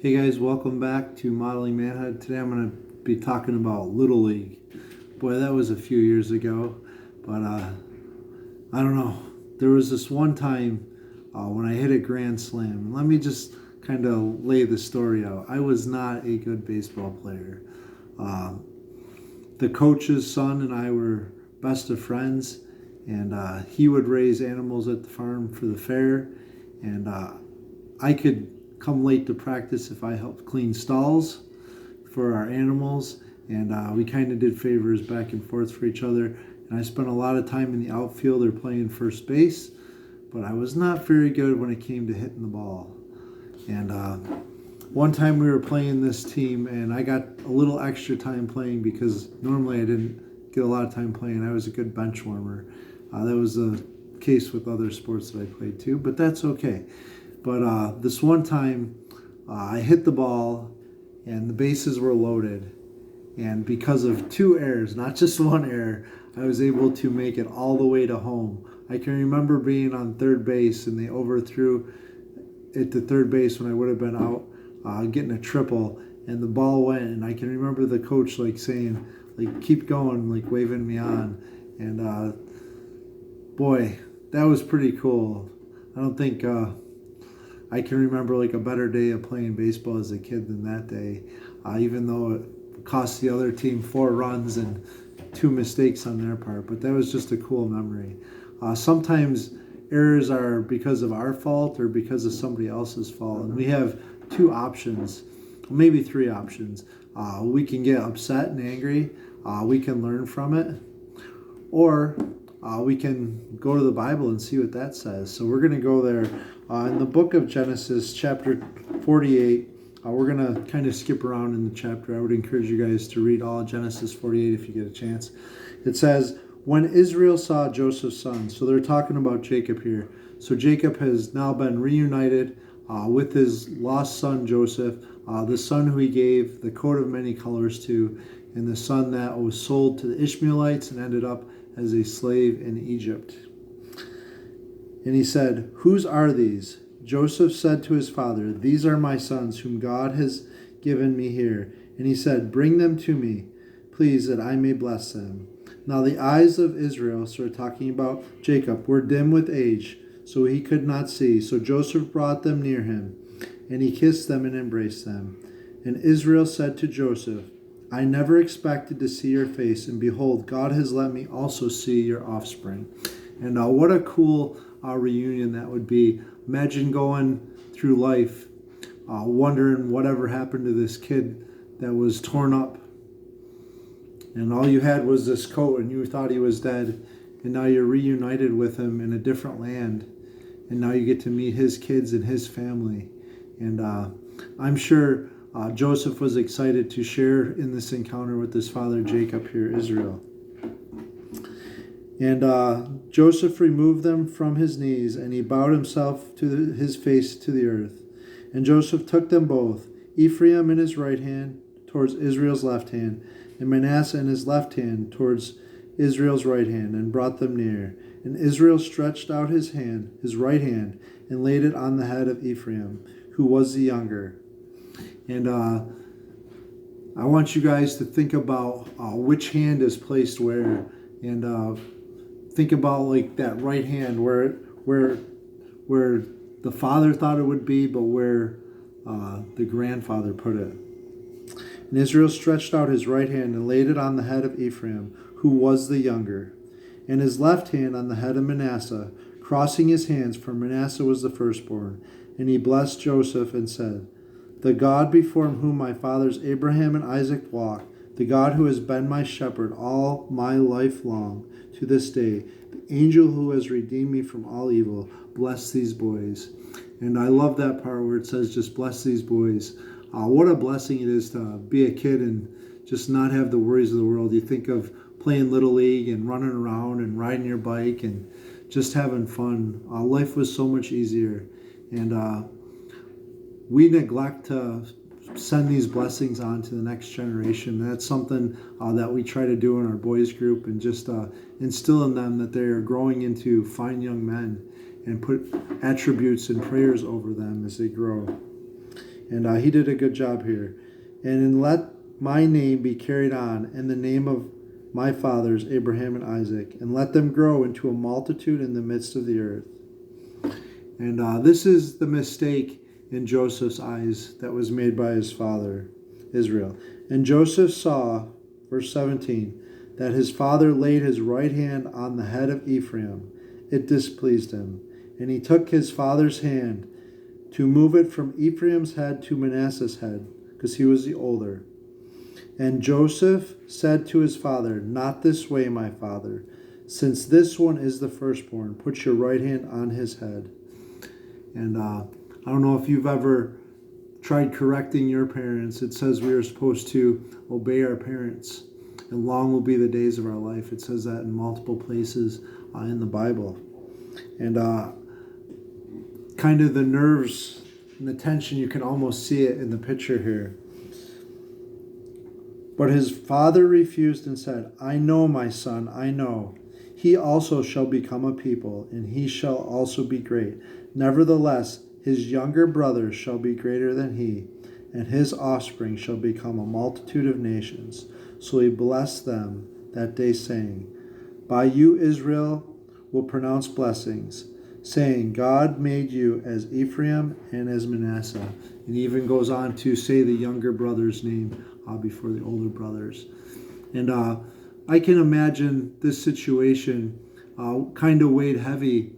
Hey guys, welcome back to Modeling Manhood. Today I'm going to be talking about Little League. Boy, that was a few years ago, but I don't know. There was this one time when I hit a grand slam. And let me just kind of lay the story out. I was not a good baseball player. Uh, the coach's son and I were best of friends, and he would raise animals at the farm for the fair, and I could come late to practice if I helped clean stalls for our animals, and we kind of did favors back and forth for each other. And I spent a lot of time in the outfield or playing first base, but I was not very good when it came to hitting the ball. And one time we were playing this team, and I got a little extra time playing because normally I didn't get a lot of time playing. I was a good bench warmer. That was the case with other sports that I played too, but that's okay. But this one time, I hit the ball, and the bases were loaded. And because of two errors, not just one error, I was able to make it all the way to home. I can remember being on third base, and they overthrew it to third base when I would have been out, getting a triple, and the ball went. And I can remember the coach saying, keep going, waving me on. And boy, that was pretty cool. I don't think I can remember a better day of playing baseball as a kid than that day, even though it cost the other team 4 runs and 2 mistakes on their part. But that was just a cool memory. Sometimes errors are because of our fault or because of somebody else's fault, and we have 2 options, maybe 3 options. We can get upset and angry. We can learn from it, or we can go to the Bible and see what that says. So we're going to go there in the book of Genesis, chapter 48. We're going to kind of skip around in the chapter. I would encourage you guys to read all of Genesis 48 if you get a chance. It says, when Israel saw Joseph's son, so they're talking about Jacob here. So Jacob has now been reunited with his lost son Joseph, the son who he gave the coat of many colors to, and the son that was sold to the Ishmaelites and ended up as a slave in Egypt. And he said, whose are these? Joseph said to his father, these are my sons whom God has given me here. And he said, bring them to me, please, that I may bless them. Now the eyes of Israel, so we're talking about Jacob, were dim with age, so he could not see. So Joseph brought them near him, and he kissed them and embraced them. And Israel said to Joseph, I never expected to see your face, and behold, God has let me also see your offspring. And what a cool reunion that would be. Imagine going through life wondering whatever happened to this kid that was torn up. And all you had was this coat, and you thought he was dead. And now you're reunited with him in a different land. And now you get to meet his kids and his family. And I'm sure Joseph was excited to share in this encounter with his father Jacob here, Israel. And Joseph removed them from his knees, and he bowed himself to his face to the earth. And Joseph took them both, Ephraim in his right hand towards Israel's left hand, and Manasseh in his left hand towards Israel's right hand, and brought them near. And Israel stretched out his hand, his right hand, and laid it on the head of Ephraim, who was the younger. And I want you guys to think about which hand is placed where, and think about that right hand where the father thought it would be, but where the grandfather put it. And Israel stretched out his right hand and laid it on the head of Ephraim, who was the younger, and his left hand on the head of Manasseh, crossing his hands, for Manasseh was the firstborn. And he blessed Joseph and said, the God before whom my fathers Abraham and Isaac walked, the God who has been my shepherd all my life long, to this day, the angel who has redeemed me from all evil, bless these boys. And I love that part where it says, just bless these boys. What a blessing it is to be a kid and just not have the worries of the world. You think of playing Little League and running around and riding your bike and just having fun. Life was so much easier. And we neglect to send these blessings on to the next generation. That's something that we try to do in our boys group, and just instill in them that they are growing into fine young men, and put attributes and prayers over them as they grow. And he did a good job here. And let my name be carried on, and the name of my fathers, Abraham and Isaac, and let them grow into a multitude in the midst of the earth. And this is the mistake in Joseph's eyes that was made by his father, Israel. And Joseph saw, verse 17, that his father laid his right hand on the head of Ephraim. It displeased him. And he took his father's hand to move it from Ephraim's head to Manasseh's head, because he was the older. And Joseph said to his father, "Not this way, my father. Since this one is the firstborn, put your right hand on his head." And I don't know if you've ever tried correcting your parents. It says we are supposed to obey our parents, and long will be the days of our life. It says that in multiple places in the Bible. And kind of the nerves and the tension, you can almost see it in the picture here. But his father refused and said, "I know, my son, I know. He also shall become a people, and he shall also be great. Nevertheless, his younger brother shall be greater than he, and his offspring shall become a multitude of nations." So he blessed them that day, saying, "By you Israel will pronounce blessings, saying, God made you as Ephraim and as Manasseh." And he even goes on to say the younger brother's name before the older brothers. And I can imagine this situation kind of weighed heavy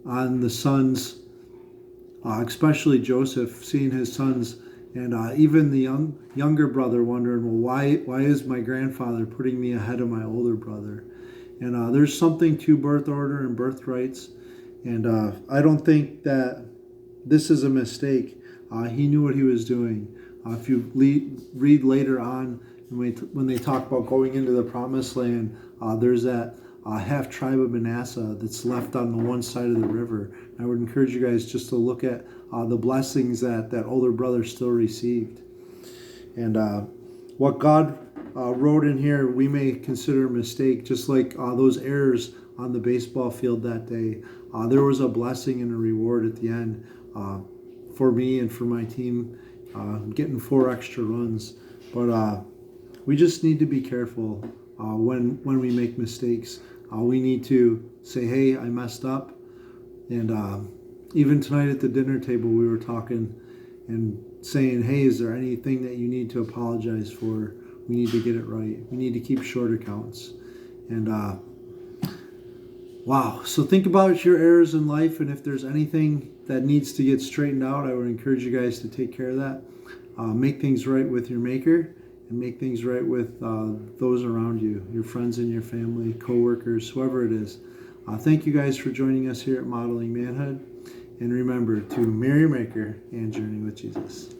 on the sons, especially Joseph, seeing his sons, and even the younger brother wondering, well, why is my grandfather putting me ahead of my older brother? And there's something to birth order and birthrights, and I don't think that this is a mistake. He knew what he was doing. If you read later on, when they talk about going into the promised land, there's that half tribe of Manasseh that's left on the one side of the river. I would encourage you guys just to look at the blessings that older brother still received. And what God wrote in here, we may consider a mistake, just like those errors on the baseball field that day. There was a blessing and a reward at the end for me and for my team, getting 4 extra runs. But we just need to be careful when we make mistakes. We need to say, hey, I messed up. And even tonight at the dinner table, we were talking and saying, hey, is there anything that you need to apologize for? We need to get it right. We need to keep short accounts. And wow. So think about your errors in life, and if there's anything that needs to get straightened out, I would encourage you guys to take care of that. Make things right with your Maker, and make things right with those around you, your friends and your family, co-workers, whoever it is. Thank you guys for joining us here at Modeling Manhood. And remember to marry your Maker and journey with Jesus.